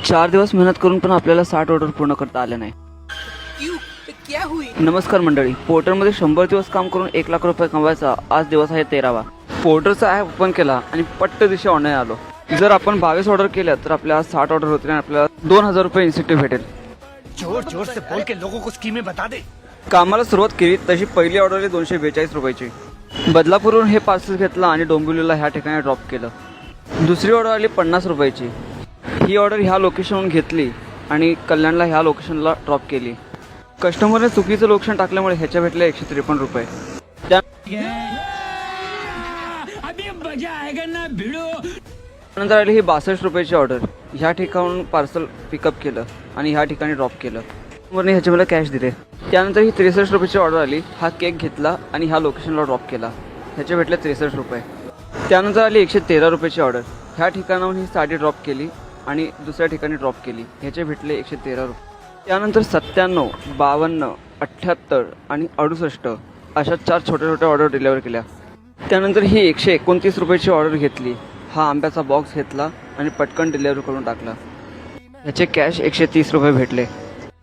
4 दिवस मेहनत करून पण आपल्याला 60 ऑर्डर पूर्ण करता आल्या नाही. नमस्कार मंडळी, पोर्टरमध्ये 100 दिवस काम करून 1 लाख रुपये कमवायचा आज दिवस आहे 13वा. पोर्टरचा ॲप ओपन केला आणि पट्ट दिवशी ऑनलाईन आलो. जर आपण 22 ऑर्डर केल्या तर आपल्याला 60 ऑर्डर होतील आणि आपल्याला 2000 रुपये इन्सेंटिव्ह भेटेल. जोर जोर से बोल के लोगों को स्कीमें बता दे. कामाला सुरुवात केली तशी पहिली ऑर्डर आली 242 रुपयाची. बदलापूरहून हे पार्सल घेतलं आणि डोंबिवलीला ह्या ठिकाणी ड्रॉप केलं. दुसरी ऑर्डर आली 50 रुपयाची. ही ऑर्डर ह्या लोकेशनवरून घेतली आणि कल्याणला ह्या लोकेशनला ड्रॉप केली. कस्टमरने चुकीचं लोकेशन टाकल्यामुळे ह्याच्या भेटले 153 रुपये. त्यानंतर आली ही 62 रुपयाची ऑर्डर. ह्या ठिकाणून पार्सल पिकअप केलं आणि ह्या ठिकाणी ड्रॉप केलं. कस्टमरने ह्याचे मला कॅश दिले. त्यानंतर ही 63 रुपयाची ऑर्डर आली. हा केक घेतला आणि ह्या लोकेशनला ड्रॉप केला. ह्याचे भेटले 63 रुपये. त्यानंतर आली 113 रुपयाची ऑर्डर. ह्या ठिकाणाहून ही साडी ड्रॉप केली आणि दुसऱ्या ठिकाणी ड्रॉप केली. ह्याचे भेटले 113 रुपये. त्यानंतर 97, 52, 78 आणि 68 अशा 4 छोट्या छोट्या ऑर्डर डिलिव्हर केल्या. त्यानंतर ही 129 रुपयाची ऑर्डर घेतली. हा आंब्याचा बॉक्स घेतला आणि पटकन डिलिव्हर करून टाकला. ह्याचे कॅश 130 रुपये भेटले.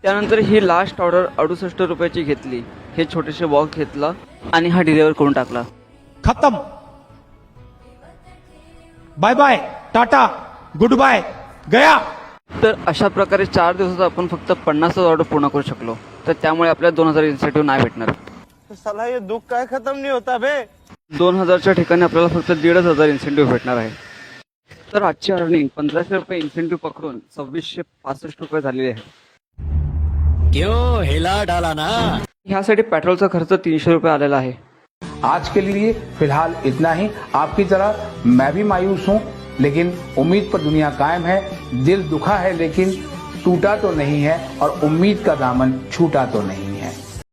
त्यानंतर ही लास्ट ऑर्डर 68 रुपयाची घेतली. हे छोटेसे बॉक्स घेतला आणि हा डिलिव्हर करून टाकला. खत्म. बाय बाय, टाटा, गुड बाय, गया. तर अशा प्रकारे 4 दिवसात आपण फक्त 50 ऑर्डर पूर्ण करू शकलो. तर त्यामुळे आपल्याला 2000 इन्सेंटिव्ह नाही भेटणार. साला ये दुख काय खत्म नहीं होता बे. 2000च्या ठिकाणी आपल्याला फक्त 1500 इन्सेंटिव्ह भेटणार आहे. तर आजची अर्निंग 1500 रुपये इन्सेंटिव्ह पकडून 2665 रुपये झालेले आहे. क्यों हिला डाला ना. ह्यासाठी पेट्रोलचा खर्च 300 रुपये आलेला आहे. आज के लिए फिलहाल इतना ही. आपकी तरह मैं भी मायूस हूँ, लेकिन उम्मीद पर दुनिया कायम है. दिल दुखा है लेकिन टूटा तो नहीं है और उम्मीद का दामन छूटा तो नहीं.